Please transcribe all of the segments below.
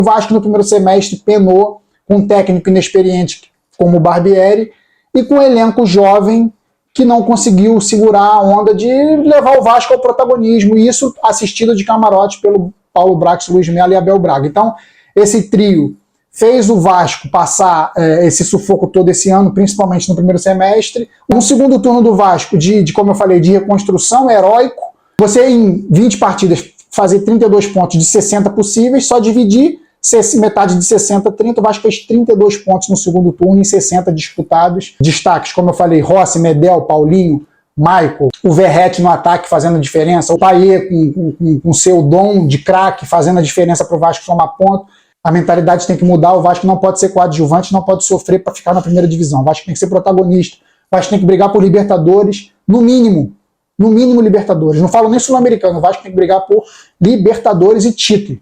O Vasco no primeiro semestre penou com um técnico inexperiente como o Barbieri e com um elenco jovem que não conseguiu segurar a onda de levar o Vasco ao protagonismo, e isso assistido de camarote pelo Paulo Brax, Luiz Melo e Abel Braga. Então, esse trio fez o Vasco passar esse sufoco todo esse ano, principalmente no primeiro semestre. Um segundo turno do Vasco, como eu falei, de reconstrução heróico. Você, em 20 partidas, fazer 32 pontos de 60 possíveis, só dividir metade de 60, 30, o Vasco fez 32 pontos no segundo turno em 60 disputados. Destaques, como eu falei, Rossi, Medel, Paulinho, Michael, o Verratti no ataque fazendo a diferença, o Payet com seu dom de craque fazendo a diferença para o Vasco somar ponto. A mentalidade tem que mudar, o Vasco não pode ser coadjuvante, não pode sofrer para ficar na primeira divisão. O Vasco tem que ser protagonista, o Vasco tem que brigar por Libertadores, no mínimo Libertadores. Não falo nem Sul-Americano, o Vasco tem que brigar por Libertadores e título.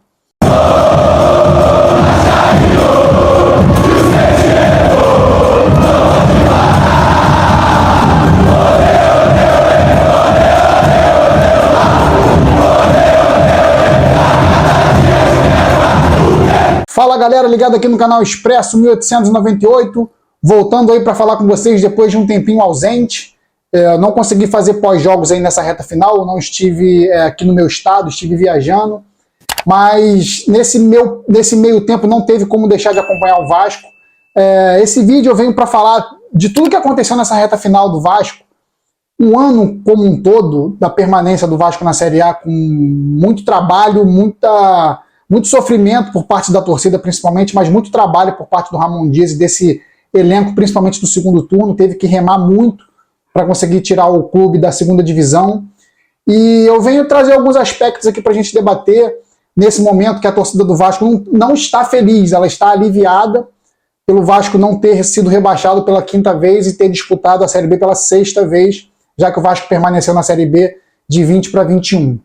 Fala galera, ligado aqui no canal Expresso 1898, voltando aí para falar com vocês depois de um tempinho ausente. Não consegui fazer pós-jogos aí nessa reta final, não estive aqui no meu estado, estive viajando, mas nesse meio tempo não teve como deixar de acompanhar o Vasco. Esse vídeo eu venho para falar de tudo que aconteceu nessa reta final do Vasco, um ano como um todo da permanência do Vasco na Série A, com muito trabalho, muito sofrimento por parte da torcida principalmente, mas muito trabalho por parte do Ramon Dias e desse elenco, principalmente do segundo turno. Teve que remar muito para conseguir tirar o clube da segunda divisão. E eu venho trazer alguns aspectos aqui para a gente debater nesse momento que a torcida do Vasco não está feliz, ela está aliviada pelo Vasco não ter sido rebaixado pela 5ª vez e ter disputado a Série B pela 6ª vez, já que o Vasco permaneceu na Série B de 20 para 21.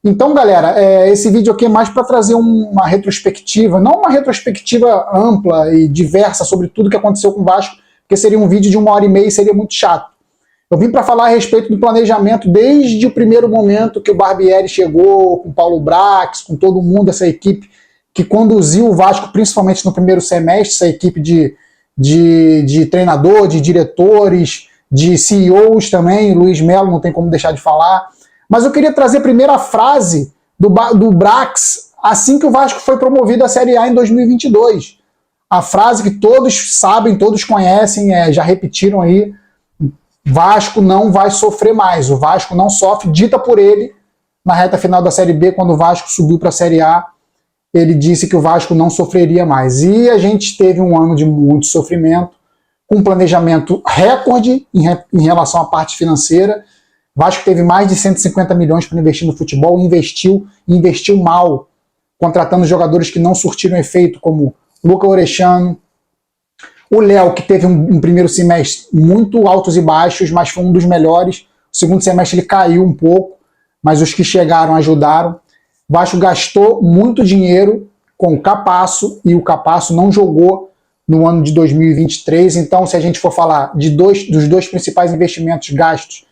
Então, galera, esse vídeo aqui é mais para trazer uma retrospectiva, não uma retrospectiva ampla e diversa sobre tudo que aconteceu com o Vasco, porque seria um vídeo de 1h30 e seria muito chato. Eu vim para falar a respeito do planejamento desde o primeiro momento que o Barbieri chegou, com o Paulo Brax, com todo mundo, essa equipe que conduziu o Vasco, principalmente no primeiro semestre, essa equipe de treinador, de diretores, de CEOs também, Luiz Melo, não tem como deixar de falar. Mas eu queria trazer primeiro a frase do Brax assim que o Vasco foi promovido à Série A em 2022. A frase que todos sabem, todos conhecem, já repetiram aí: Vasco não vai sofrer mais, o Vasco não sofre, dita por ele na reta final da Série B, quando o Vasco subiu para a Série A, ele disse que o Vasco não sofreria mais. E a gente teve um ano de muito sofrimento, com um planejamento recorde em relação à parte financeira. O Vasco teve mais de 150 milhões para investir no futebol, investiu mal, contratando jogadores que não surtiram efeito, como Luca Orechano, o Léo, que teve um primeiro semestre muito altos e baixos, mas foi um dos melhores. O segundo semestre ele caiu um pouco, mas os que chegaram ajudaram. O Vasco gastou muito dinheiro com o Capasso, e o Capasso não jogou no ano de 2023. Então, se a gente for falar dos dois principais investimentos gastos,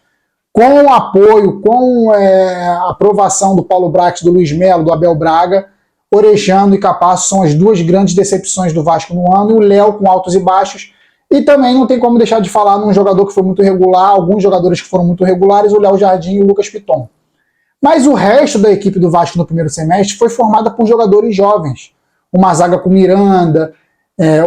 com o apoio, com a aprovação do Paulo Brax, do Luiz Melo, do Abel Braga, Orechano e Capasso são as duas grandes decepções do Vasco no ano, e o Léo com altos e baixos. E também não tem como deixar de falar num jogador que foi muito regular, alguns jogadores que foram muito regulares, o Léo Jardim e o Lucas Piton. Mas o resto da equipe do Vasco no primeiro semestre foi formada por jogadores jovens. Uma zaga com Miranda,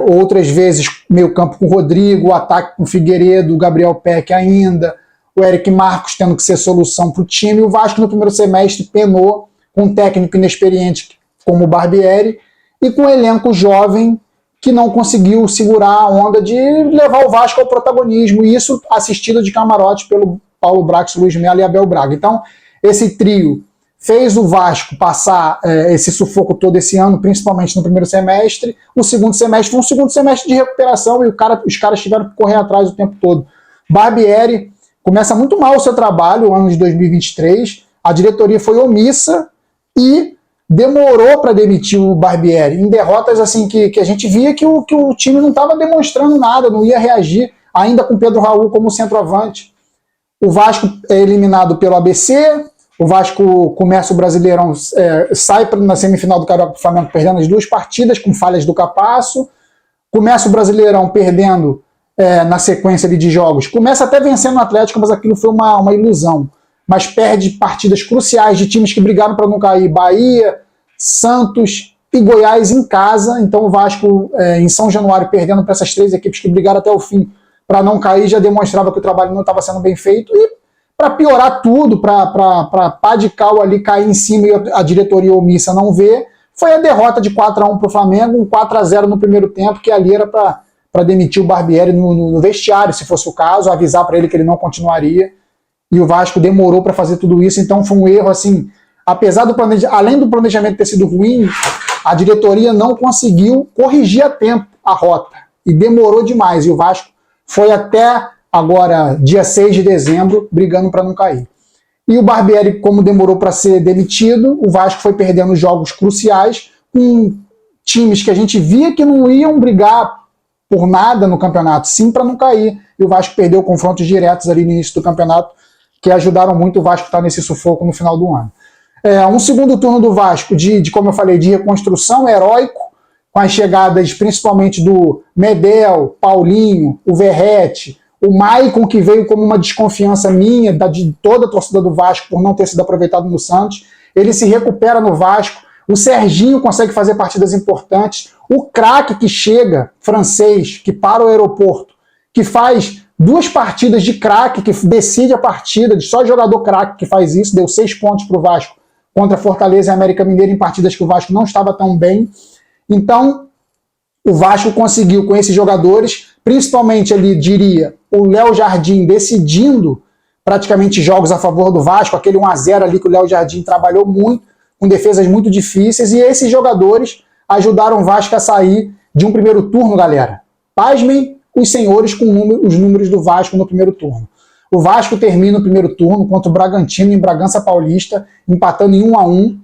outras vezes meio campo com Rodrigo, o ataque com Figueiredo, Gabriel Peck ainda, o Eric Marcos tendo que ser solução para o time. O Vasco no primeiro semestre penou com um técnico inexperiente como o Barbieri e com um elenco jovem que não conseguiu segurar a onda de levar o Vasco ao protagonismo, e isso assistido de camarote pelo Paulo Brax, Luiz Melo e Abel Braga. Então, esse trio fez o Vasco passar esse sufoco todo esse ano, principalmente no primeiro semestre. O segundo semestre foi um segundo semestre de recuperação e os caras tiveram que correr atrás o tempo todo. Barbieri começa muito mal o seu trabalho, o ano de 2023, a diretoria foi omissa e demorou para demitir o Barbieri, em derrotas assim que a gente via que o time não estava demonstrando nada, não ia reagir, ainda com Pedro Raul como centroavante. O Vasco é eliminado pelo ABC, O Vasco começa o Brasileirão, sai na semifinal do Carioca pro Flamengo perdendo as 2 partidas, com falhas do Capasso. Começa o Brasileirão perdendo na sequência ali de jogos. Começa até vencendo o Atlético, mas aquilo foi uma ilusão. Mas perde partidas cruciais de times que brigaram para não cair. Bahia, Santos e Goiás em casa. Então o Vasco, em São Januário, perdendo para essas 3 equipes que brigaram até o fim para não cair, já demonstrava que o trabalho não estava sendo bem feito. E para piorar tudo, para pá de cal ali cair em cima e a diretoria omissa não ver, foi a derrota de 4-1 para o Flamengo, um 4-0 no primeiro tempo, que ali era para demitir o Barbieri no vestiário, se fosse o caso, avisar para ele que ele não continuaria. E o Vasco demorou para fazer tudo isso, então foi um erro, assim, apesar além do planejamento ter sido ruim, a diretoria não conseguiu corrigir a tempo a rota, e demorou demais, e o Vasco foi até agora, dia 6 de dezembro, brigando para não cair. E o Barbieri, como demorou para ser demitido, o Vasco foi perdendo jogos cruciais com times que a gente via que não iam brigar por nada no campeonato, sim para não cair. E o Vasco perdeu confrontos diretos ali no início do campeonato, que ajudaram muito o Vasco a estar nesse sufoco no final do ano. Um segundo turno do Vasco, como eu falei, de reconstrução heróico, com as chegadas principalmente do Medel, Paulinho, o Verrete, o Maicon, que veio como uma desconfiança minha, de toda a torcida do Vasco, por não ter sido aproveitado no Santos. Ele se recupera no Vasco. O Serginho consegue fazer partidas importantes. O craque que chega, francês, que para o aeroporto, que faz 2 partidas de craque, que decide a partida, de só jogador craque que faz isso, deu 6 pontos para o Vasco contra Fortaleza e América Mineiro em partidas que o Vasco não estava tão bem. Então, o Vasco conseguiu com esses jogadores, principalmente ali, diria, o Léo Jardim decidindo praticamente jogos a favor do Vasco, aquele 1-0 ali que o Léo Jardim trabalhou muito, com defesas muito difíceis, e esses jogadores ajudaram o Vasco a sair de um primeiro turno, galera. Pasmem os senhores com os números do Vasco no primeiro turno. O Vasco termina o primeiro turno contra o Bragantino em Bragança Paulista, empatando em 1-1,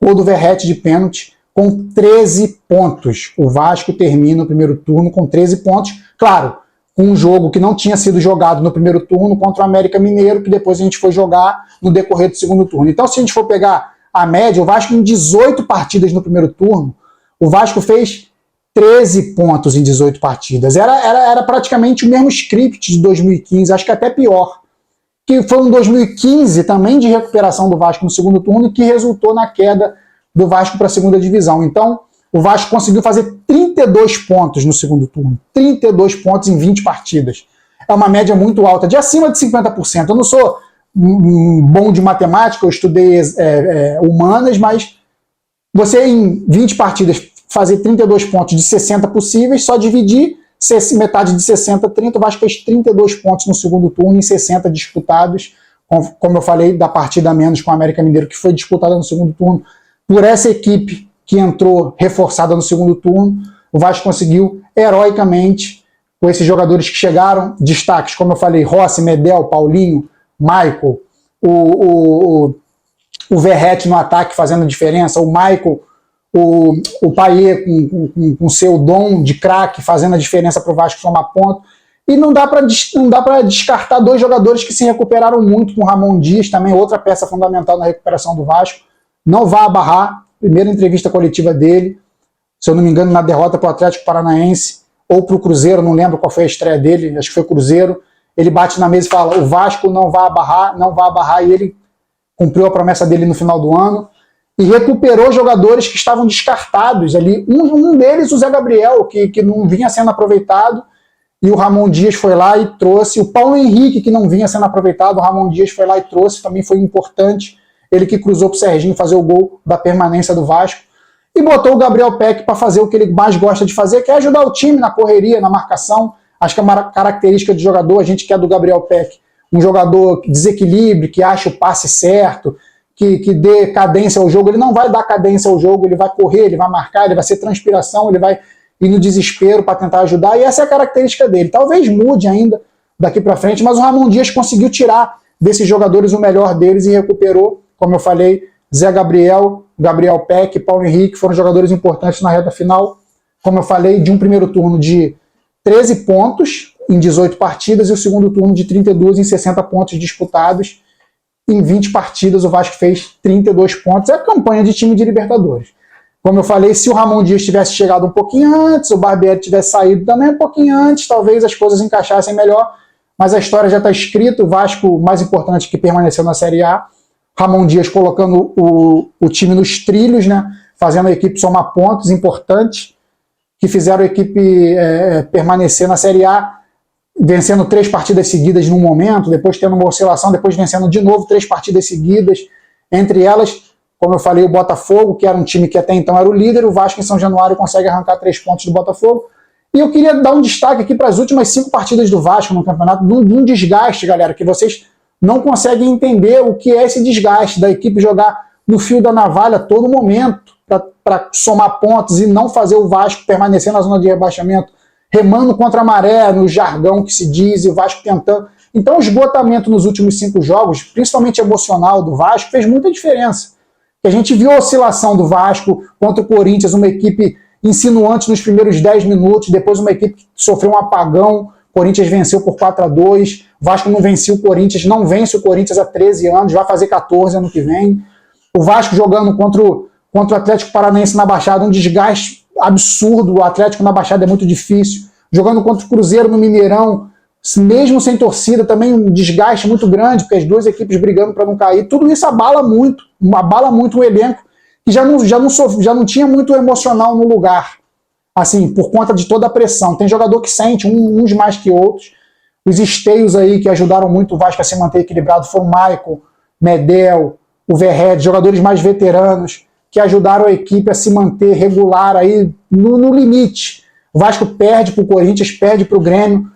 gol do Verrete de pênalti, com 13 pontos. O Vasco termina o primeiro turno com 13 pontos, claro, com um jogo que não tinha sido jogado no primeiro turno contra o América Mineiro, que depois a gente foi jogar no decorrer do segundo turno. Então, se a gente for pegar a média, o Vasco em 18 partidas no primeiro turno, o Vasco fez 13 pontos em 18 partidas. Era praticamente o mesmo script de 2015, acho que até pior. Que foi um 2015 também de recuperação do Vasco no segundo turno e que resultou na queda do Vasco para a segunda divisão. Então, o Vasco conseguiu fazer 32 pontos no segundo turno. 32 pontos em 20 partidas. É uma média muito alta, de acima de 50%. Eu não sou bom de matemática, eu estudei humanas, mas você em 20 partidas fazer 32 pontos de 60 possíveis, só dividir metade de 60, 30, o Vasco fez 32 pontos no segundo turno em 60 disputados, como eu falei, da partida a menos com o América Mineiro, que foi disputada no segundo turno por essa equipe que entrou reforçada no segundo turno. O Vasco conseguiu heroicamente, com esses jogadores que chegaram, destaques, como eu falei, Rossi, Medel, Paulinho, Michael, o Verrete no ataque fazendo a diferença, o Michael, o Payet com seu dom de craque fazendo a diferença para o Vasco somar ponto. E não dá para descartar 2 jogadores que se recuperaram muito, com o Ramon Dias, também outra peça fundamental na recuperação do Vasco. Não vai abarrar, primeira entrevista coletiva dele, se eu não me engano, na derrota para o Atlético Paranaense, ou para o Cruzeiro, não lembro qual foi a estreia dele, acho que foi Cruzeiro. Ele bate na mesa e fala: o Vasco não vai abarrar, e ele cumpriu a promessa dele no final do ano. E recuperou jogadores que estavam descartados ali. Um deles, o Zé Gabriel, que não vinha sendo aproveitado, e o Ramon Dias foi lá e trouxe. O Paulo Henrique, que não vinha sendo aproveitado, o Ramon Dias foi lá e trouxe, também foi importante. Ele que cruzou para o Serginho fazer o gol da permanência do Vasco. E botou o Gabriel Peck para fazer o que ele mais gosta de fazer, que é ajudar o time na correria, na marcação. Acho que é uma característica do jogador, a gente quer do Gabriel Peck. Um jogador que desequilibre, que acha o passe certo, que dê cadência ao jogo. Ele não vai dar cadência ao jogo, ele vai correr, ele vai marcar, ele vai ser transpiração, ele vai ir no desespero para tentar ajudar, e essa é a característica dele. Talvez mude ainda daqui para frente, mas o Ramon Dias conseguiu tirar desses jogadores o melhor deles e recuperou, como eu falei, Zé Gabriel, Gabriel Peck, Paulo Henrique, foram jogadores importantes na reta final, como eu falei, de um primeiro turno de 13 pontos em 18 partidas e o segundo turno de 32 em 60 pontos disputados. em 20 partidas o Vasco fez 32 pontos. É a campanha de time de Libertadores. Como eu falei, se o Ramon Dias tivesse chegado um pouquinho antes, o Barbieri tivesse saído também um pouquinho antes, talvez as coisas encaixassem melhor, mas a história já está escrita. O Vasco, mais importante, que permaneceu na Série A, Ramon Dias colocando o time nos trilhos, né, fazendo a equipe somar pontos importantes, que fizeram a equipe permanecer na Série A, vencendo 3 partidas seguidas num momento, depois tendo uma oscilação, depois vencendo de novo 3 partidas seguidas, entre elas, como eu falei, o Botafogo, que era um time que até então era o líder. O Vasco em São Januário consegue arrancar 3 pontos do Botafogo. E eu queria dar um destaque aqui para as últimas 5 partidas do Vasco no campeonato, num desgaste, galera, que vocês não conseguem entender o que é esse desgaste da equipe jogar no fio da navalha a todo momento para somar pontos e não fazer o Vasco permanecer na zona de rebaixamento, remando contra a maré, no jargão que se diz, e o Vasco tentando. Então o esgotamento nos últimos 5 jogos, principalmente emocional do Vasco, fez muita diferença. A gente viu a oscilação do Vasco contra o Corinthians, uma equipe insinuante nos primeiros 10 minutos, depois uma equipe que sofreu um apagão, o Corinthians venceu por 4-2, o Vasco não venceu o Corinthians, não vence o Corinthians há 13 anos, vai fazer 14 ano que vem. O Vasco jogando contra o Atlético Paranaense na Baixada, um desgaste absurdo, o Atlético na Baixada é muito difícil. Jogando contra o Cruzeiro no Mineirão, mesmo sem torcida, também um desgaste muito grande, porque as 2 equipes brigando para não cair. Tudo isso abala muito o elenco, que já não tinha muito emocional no lugar, assim, por conta de toda a pressão. Tem jogador que sente, uns mais que outros. Os esteios aí que ajudaram muito o Vasco a se manter equilibrado foram o Maicon, Medel, o Verret, jogadores mais veteranos, que ajudaram a equipe a se manter regular aí no limite. O Vasco perde para o Corinthians, perde para o Grêmio,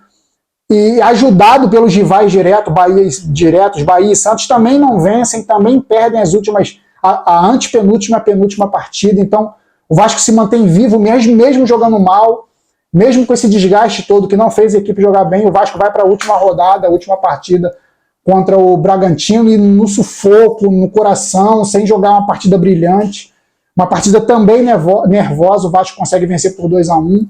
e ajudado pelos rivais diretos, Bahia e Santos, também não vencem, também perdem as últimas, a antepenúltima e a penúltima partida. Então o Vasco se mantém vivo, mesmo jogando mal, mesmo com esse desgaste todo que não fez a equipe jogar bem. O Vasco vai para a última rodada, a última partida contra o Bragantino, e no sufoco, no coração, sem jogar uma partida brilhante, uma partida também nervosa. O Vasco consegue vencer por 2-1.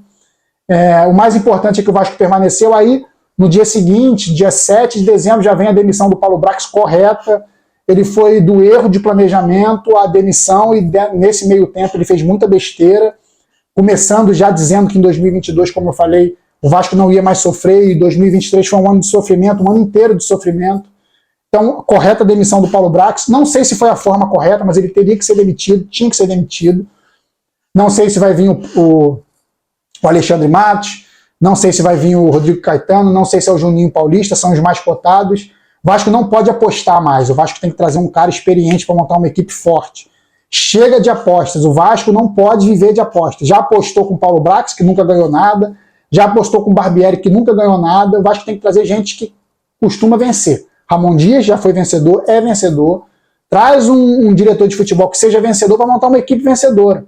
O mais importante é que o Vasco permaneceu aí. No dia seguinte, dia 7 de dezembro, já vem a demissão do Paulo Brax correta. Ele foi do erro de planejamento à demissão, e nesse meio tempo ele fez muita besteira, começando já dizendo que em 2022, como eu falei, o Vasco não ia mais sofrer, e 2023 foi um ano de sofrimento, um ano inteiro de sofrimento. Então, correta a demissão do Paulo Brax. Não sei se foi a forma correta, mas ele teria que ser demitido, tinha que ser demitido. Não sei se vai vir o Alexandre Matos, não sei se vai vir o Rodrigo Caetano, não sei se é o Juninho Paulista, são os mais cotados. O Vasco não pode apostar mais, o Vasco tem que trazer um cara experiente para montar uma equipe forte. Chega de apostas, o Vasco não pode viver de apostas. Já apostou com o Paulo Brax, que nunca ganhou nada, já apostou com o Barbieri, que nunca ganhou nada. O Vasco tem que trazer gente que costuma vencer. Ramon Dias já foi vencedor, é vencedor. Traz um diretor de futebol que seja vencedor para montar uma equipe vencedora.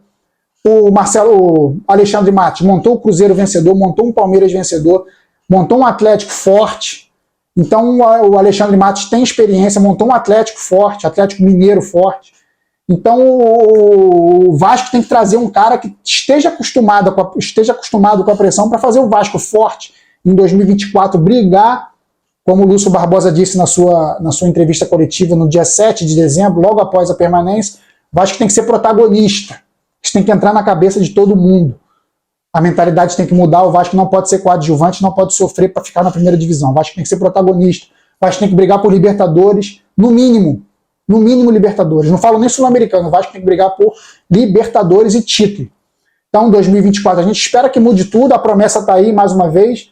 O Alexandre Matos montou o Cruzeiro vencedor, montou um Palmeiras vencedor, montou um Atlético forte. Então o Alexandre Matos tem experiência, montou um Atlético forte, Atlético Mineiro forte. Então o Vasco tem que trazer um cara que esteja acostumado com a pressão para fazer o Vasco forte em 2024, brigar, como o Lúcio Barbosa disse na sua entrevista coletiva no dia 7 de dezembro, logo após a permanência. O Vasco tem que ser protagonista. Isso tem que entrar na cabeça de todo mundo. A mentalidade tem que mudar. O Vasco não pode ser coadjuvante, não pode sofrer para ficar na primeira divisão. O Vasco tem que ser protagonista. O Vasco tem que brigar por Libertadores, no mínimo Libertadores. Não falo nem Sul-Americano. O Vasco tem que brigar por Libertadores e título. Então, 2024, a gente espera que mude tudo. A promessa está aí, mais uma vez,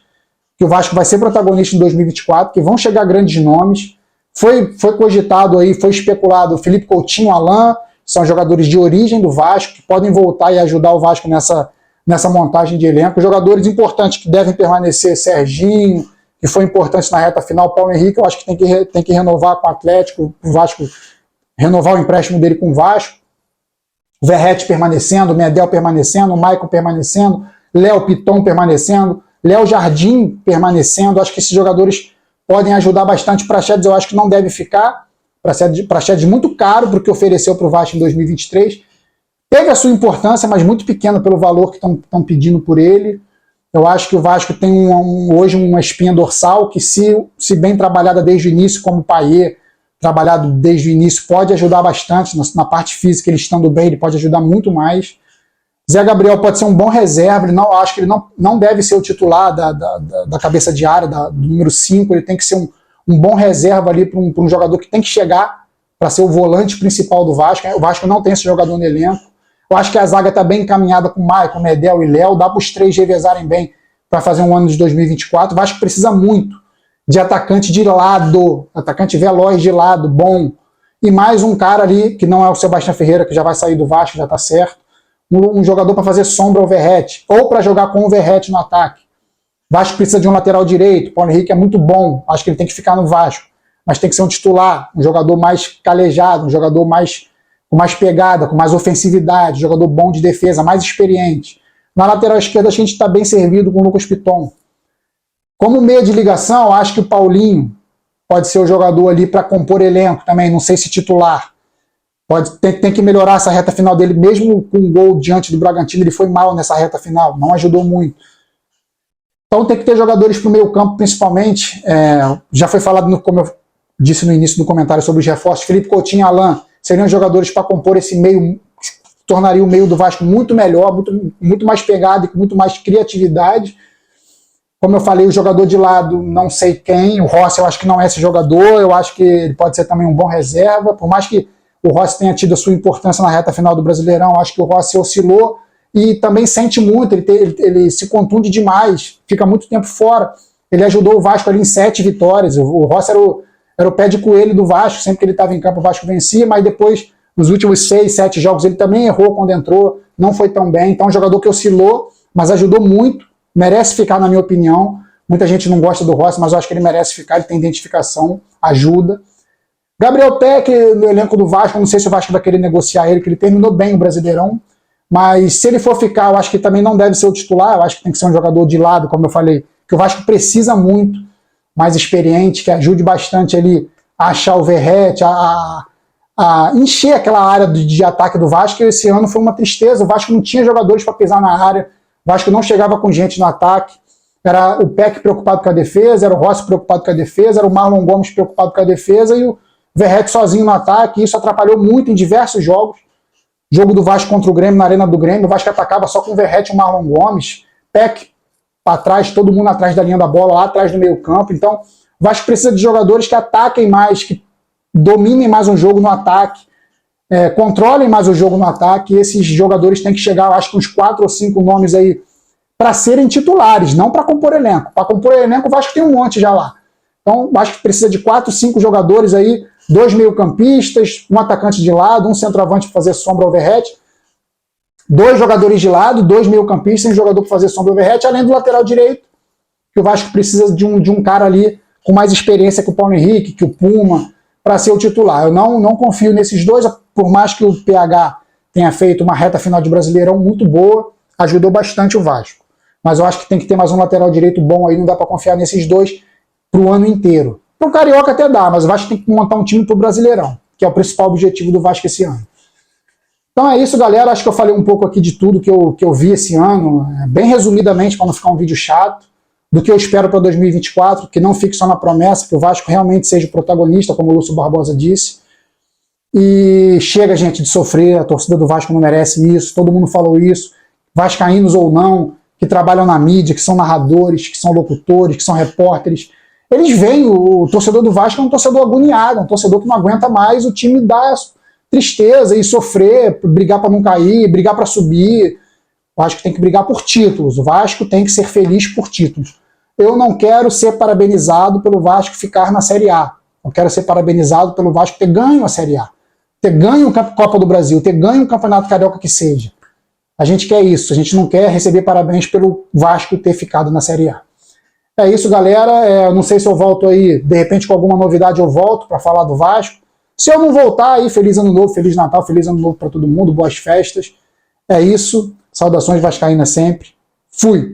que o Vasco vai ser protagonista em 2024, que vão chegar grandes nomes. Foi cogitado aí, foi especulado o Felipe Coutinho, Alain, são jogadores de origem do Vasco, que podem voltar e ajudar o Vasco nessa montagem de elenco. Jogadores importantes que devem permanecer, Serginho, que foi importante na reta final, Paulo Henrique, eu acho que tem que renovar com o Atlético, o Vasco, renovar o empréstimo dele com o Vasco. O Verret permanecendo, o Medel permanecendo, o Maicon permanecendo, Léo Piton permanecendo, Léo Jardim permanecendo. Acho que esses jogadores podem ajudar bastante. Praxedes eu acho que não deve ficar. Praxedes muito caro para o que ofereceu para o Vasco em 2023. Teve a sua importância, mas muito pequena pelo valor que estão pedindo por ele. Eu acho que o Vasco tem hoje uma espinha dorsal que, se bem trabalhada desde o início, como o Payet, trabalhado desde o início, pode ajudar bastante. Na parte física, ele estando bem, ele pode ajudar muito mais. Zé Gabriel pode ser um bom reserva, acho que ele não deve ser o titular da cabeça de área, do número 5, ele tem que ser um bom reserva ali para um jogador que tem que chegar para ser o volante principal do Vasco. O Vasco não tem esse jogador no elenco. Eu acho que a zaga está bem encaminhada com Maicon, Medel e Léo, dá para os três revezarem bem para fazer um ano de 2024. O Vasco precisa muito de atacante de lado, atacante veloz de lado, bom. E mais um cara ali, que não é o Sebastião Ferreira, que já vai sair do Vasco, já está certo. Um jogador para fazer sombra ao Verratti, ou para jogar com o Verratti no ataque. O Vasco precisa de um lateral direito, o Paulo Henrique é muito bom, acho que ele tem que ficar no Vasco, mas tem que ser um titular, um jogador mais calejado, um jogador com mais pegada, com mais ofensividade, um jogador bom de defesa, mais experiente. Na lateral esquerda a gente está bem servido com o Lucas Piton. Como meia de ligação, acho que o Paulinho pode ser o jogador ali para compor elenco também, não sei se titular. Tem que melhorar essa reta final dele, mesmo com um gol diante do Bragantino, ele foi mal nessa reta final, não ajudou muito. Então tem que ter jogadores para o meio campo, principalmente. Já foi falado, como eu disse no início do comentário, sobre os reforços. Felipe Coutinho e Alan seriam jogadores para compor esse meio, tornaria o meio do Vasco muito melhor, muito mais pegado e com muito mais criatividade. Como eu falei, o jogador de lado, não sei quem. O Rossi eu acho que não é esse jogador, eu acho que ele pode ser também um bom reserva, por mais que o Rossi tenha tido a sua importância na reta final do Brasileirão, acho que o Rossi oscilou e também sente muito, ele se contunde demais, fica muito tempo fora. Ele ajudou o Vasco ali em 7 vitórias, o Rossi era o pé de coelho do Vasco, sempre que ele estava em campo o Vasco vencia, mas depois, nos últimos 6, 7 jogos, ele também errou quando entrou, não foi tão bem, então é um jogador que oscilou, mas ajudou muito, merece ficar na minha opinião. Muita gente não gosta do Rossi, mas eu acho que ele merece ficar, ele tem identificação, ajuda. Gabriel Peck, no elenco do Vasco, não sei se o Vasco vai querer negociar ele, que ele terminou bem o Brasileirão, mas se ele for ficar, eu acho que também não deve ser o titular, eu acho que tem que ser um jogador de lado, como eu falei, que o Vasco precisa muito, mais experiente, que ajude bastante ali a achar o Verratti, a encher aquela área de ataque do Vasco, e esse ano foi uma tristeza, o Vasco não tinha jogadores para pisar na área, o Vasco não chegava com gente no ataque, era o Peck preocupado com a defesa, era o Rossi preocupado com a defesa, era o Marlon Gomes preocupado com a defesa, e o Verratti sozinho no ataque, e isso atrapalhou muito em diversos jogos. Jogo do Vasco contra o Grêmio, na Arena do Grêmio, o Vasco atacava só com o Verratti e o Marlon Gomes, Peck para trás, todo mundo atrás da linha da bola, lá atrás do meio campo. Então, o Vasco precisa de jogadores que ataquem mais, que dominem mais o jogo no ataque, controlem mais o jogo no ataque, e esses jogadores têm que chegar, eu acho que uns 4 ou 5 nomes aí, para serem titulares, não para compor elenco. Para compor elenco, o Vasco tem um monte já lá. Então, o Vasco precisa de 4, 5 jogadores aí, 2 meio-campistas, um atacante de lado, um centroavante para fazer sombra ao Verratti, 2 jogadores de lado, 2 meio-campistas e um jogador para fazer sombra ao Verratti, além do lateral direito, que o Vasco precisa de um cara ali com mais experiência que o Paulo Henrique, que o Puma, para ser o titular. Eu não confio nesses dois, por mais que o PH tenha feito uma reta final de Brasileirão muito boa, ajudou bastante o Vasco. Mas eu acho que tem que ter mais um lateral direito bom aí, não dá para confiar nesses dois para o ano inteiro. Para o Carioca até dá, mas o Vasco tem que montar um time para o Brasileirão, que é o principal objetivo do Vasco esse ano. Então é isso, galera. Acho que eu falei um pouco aqui de tudo que eu vi esse ano, bem resumidamente, para não ficar um vídeo chato, do que eu espero para 2024, que não fique só na promessa, que o Vasco realmente seja o protagonista, como o Lúcio Barbosa disse. E chega, gente, de sofrer, a torcida do Vasco não merece isso, todo mundo falou isso, vascaínos ou não, que trabalham na mídia, que são narradores, que são locutores, que são repórteres, eles veem o torcedor do Vasco é um torcedor agoniado, um torcedor que não aguenta mais o time dar tristeza e sofrer, brigar para não cair, brigar para subir. O Vasco tem que brigar por títulos, o Vasco tem que ser feliz por títulos. Eu não quero ser parabenizado pelo Vasco ficar na Série A, eu quero ser parabenizado pelo Vasco ter ganho a Série A, ter ganho a Copa do Brasil, ter ganho o Campeonato Carioca que seja. A gente quer isso, a gente não quer receber parabéns pelo Vasco ter ficado na Série A. É isso, galera. Não sei se eu volto aí, de repente com alguma novidade eu volto para falar do Vasco. Se eu não voltar aí, feliz ano novo, feliz Natal, feliz ano novo para todo mundo, boas festas. É isso, saudações vascaínas sempre. Fui!